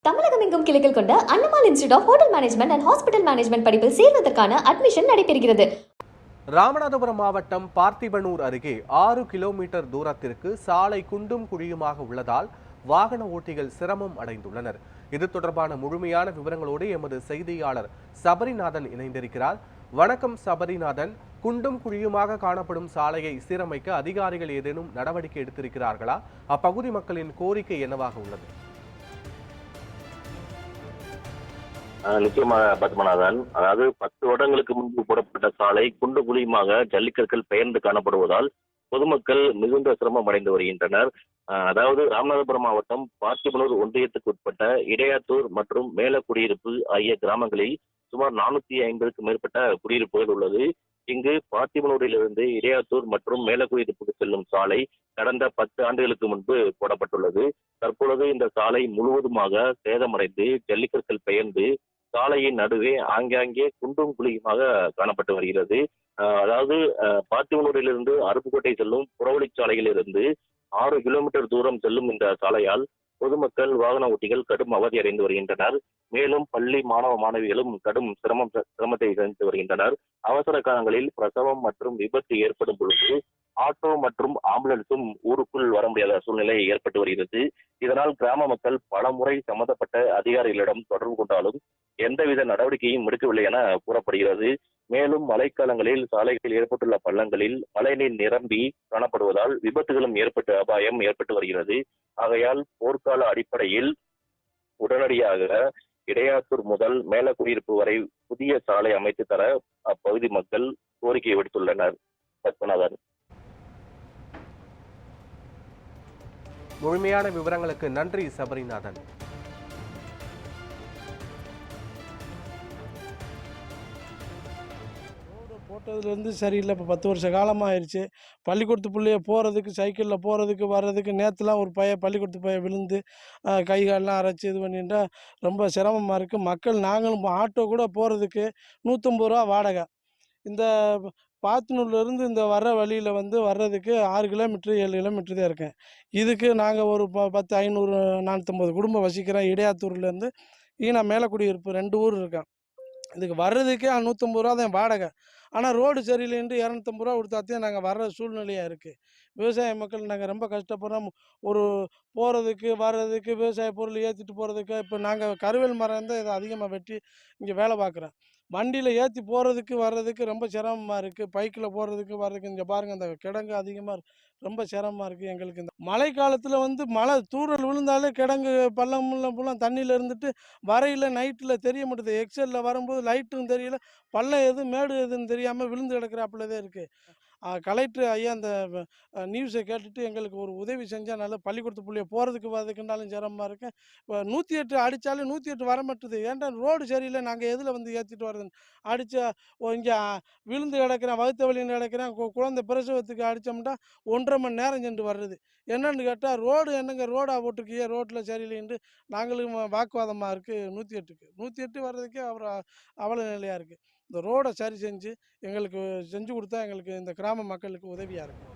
தமிழகம் எங்கும் கிளைகள் கொண்ட Annamal institute of hotel management and hospital management படிப்பில் சேர்வதற்கான அட்மிஷன் நடைபெறுகிறது. ராமநாதபுரம் மாவட்டம் பார்த்திபனூர் அருகே 6 கிலோமீட்டர் தூரத்திற்கு சாலை குண்டும் குழியுமாக உள்ளதால் வாகன ஓட்டிகள் சிரமம் அடைந்துள்ளனர். இது தொடர்பான முழுமையான விவரங்களோடு எமது செய்தியாளர் சபரிநாதன் இணைந்திருக்கிறார். வணக்கம் சபரிநாதன், குண்டும் குழியுமாக காணப்படும் சாலையை சீரமைக்க அதிகாரிகள் ஏதேனும் நடவடிக்கை எடுத்திருக்கிறார்களா? அப்பகுதி மக்களின் கோரிக்கை என்னவாக உள்ளது? நிச்சயமாக பத்மநாதன், அதாவது 10 வருடங்களுக்கு முன்பு போடப்பட்ட சாலை குண்டு குழியுமாக ஜல்லிக்கற்கள் பெயர்ந்து காணப்படுவதால் பொதுமக்கள் மிகுந்த சிரமம் அடைந்து வருகின்றனர். அதாவது ராமநாதபுரம் மாவட்டம் பார்த்திபனூர் ஒன்றியத்துக்கு உட்பட்ட இடையாத்தூர் மற்றும் மேலக்குடியிருப்பு ஆகிய கிராமங்களில் சுமார் 450க்கும் மேற்பட்ட குடியிருப்புகள் உள்ளது. இங்கு பார்த்திபனூரிலிருந்து இடையாத்தூர் மற்றும் மேலக்குடியிருப்புக்கு செல்லும் சாலை கடந்த 10 ஆண்டுகளுக்கு முன்பு போடப்பட்டுள்ளது. தற்பொழுது இந்த சாலை முழுவதுமாக சேதமடைந்து ஜல்லிக்கற்கள் பெயர்ந்து சாலையின் நடுவே ஆங்காங்கே குண்டும் குழியுமாக காணப்பட்டு வருகிறது. அதாவது பார்த்திபனூரிலிருந்து அருப்புக்கோட்டை செல்லும் புறவழிச்சாலையிலிருந்து 6 கிலோமீட்டர் தூரம் செல்லும் இந்த சாலையால் பொதுமக்கள் வாகன ஓட்டிகள் கடும் அவதி அடைந்து வருகின்றனர். மேலும் பள்ளி மாணவ மாணவிகளும் கடும் சிரமத்தை சந்தித்து வருகின்றனர். அவசர காலங்களில் பிரசவம் மற்றும் விபத்து ஏற்படும் பொழுது ஆட்டோ மற்றும் ஆம்புலன்ஸும் ஊருக்குள் வர முடியாத சூழ்நிலை ஏற்பட்டு வருகிறது. இதனால் கிராம மக்கள் பல முறை சம்பந்தப்பட்ட அதிகாரிகளிடம் தொடர்பு கொண்டாலும் எந்தவித நடவடிக்கையும் எடுக்கவில்லை என கூறப்படுகிறது. மேலும் மழைக்காலங்களில் சாலைகளில் ஏற்பட்டுள்ள பள்ளங்களில் மழைநீர் நிரம்பி காணப்படுவதால் விபத்துகளும் அபாயம் ஏற்பட்டு வருகிறது. ஆகையால் போர்க்கால அடிப்படையில் உடனடியாக இடையாத்தூர் முதல் மேலக்குடியிருப்பு வரை புதிய சாலை அமைத்து தர அப்பகுதி மக்கள் கோரிக்கை விடுத்துள்ளனர். பத்மநாதன். முழுமையான விவரங்களுக்கு நன்றி சபரிநாதன். போட்டதுலேருந்து சரியில்லை. இப்போ 10 வருஷ காலமாக ஆயிடுச்சு. பள்ளிக்கூடத்து பிள்ளைய போகிறதுக்கு சைக்கிளில் போகிறதுக்கு வர்றதுக்கு நேற்றுலாம் ஒரு பள்ளிக்கூடத்து பையன் விழுந்து கை காலெலாம் அரைச்சி இது பண்ணிட்டா ரொம்ப சிரமமாக இருக்குது. மக்கள் நாங்களும் ஆட்டோ கூட போகிறதுக்கு 150 ரூபா வாடகை. இந்த பாத்தனூர்லேருந்து இந்த வர்ற வழியில் வர்றதுக்கு 6 கிலோமீட்டர் 7 கிலோமீட்டர் தான் இருக்கேன். இதுக்கு நாங்கள் ஒரு 10 500 450 குடும்பம் வசிக்கிறோம். இடையாத்தூர்லேருந்து ஈனா மேலக்குடியிருப்பு 2 ஊர் இருக்கேன். இதுக்கு வர்றதுக்கே 150 ரூபா தான் வாடகை. ஆனால் ரோடு சரியில்லைன்ட்டு 250 ரூபா கொடுத்தாத்தையும் நாங்கள் வர்ற சூழ்நிலையாக இருக்குது. விவசாய மக்கள் நாங்கள் ரொம்ப கஷ்டப்படுறோம். ஒரு போகிறதுக்கு வர்றதுக்கு விவசாய பொருள் ஏற்றிட்டு போகிறதுக்கு. இப்போ நாங்கள் கருவேல் மரம் தான் இதை அதிகமாக வெட்டி இங்கே வேலை பார்க்குறோம். வண்டியில் ஏற்றி போகிறதுக்கு வர்றதுக்கு ரொம்ப சிரமமாக இருக்குது. பைக்கில் போகிறதுக்கு வர்றதுக்கு இங்கே பாருங்கள், இந்த கிடங்கு அதிகமாக ரொம்ப சிரமமாக இருக்குது எங்களுக்கு. இந்த மழை காலத்தில் மழை தூறல் விழுந்தாலே கிடங்கு பள்ளம் தண்ணியில் இருந்துட்டு வரையில் நைட்டில் தெரிய மாட்டேது. எக்ஸலில் வரும்போது லைட்டும் தெரியல, பள்ளம் எது மேடு எதுன்னு தெரியாமல் விழுந்து கிடக்கிறாப்புல தான் இருக்குது. கலெக்டர் ஐயா அந்த நியூஸை கேட்டுட்டு எங்களுக்கு ஒரு உதவி செஞ்சால் நல்லா. பள்ளிக்கூடத்து பிள்ளைய போகிறதுக்கு வரதுக்குனாலும் சிரமமாக இருக்கேன். இப்போ 108 அடித்தாலும் 108 வர மாட்டுது. ஏன்டா ரோடு சரியில்லை, நாங்கள் எதில் ஏற்றிட்டு வர்றதுன்னு அடித்தா இங்கே விழுந்து கிடக்கிறேன், வகுத்த வழின்னு கிடக்கிறேன். குழந்தை பிரசவத்துக்கு அடித்தோம்னா 1.5 மணி நேரம் சென்று வர்றது. என்னென்னு கேட்டால் ரோடு என்னங்க ரோடாக போட்டிருக்கியே, ரோட்டில் சரியில்லைன்ட்டு நாங்களும் வாக்குவாதமாக இருக்குது. 108 வர்றதுக்கே அவல நிலையாக இருக்குது. இந்த ரோடை சரி செஞ்சு எங்களுக்கு செஞ்சு கொடுத்தா எங்களுக்கு இந்த கிராம மக்களுக்கு உதவியாக இருக்கும்.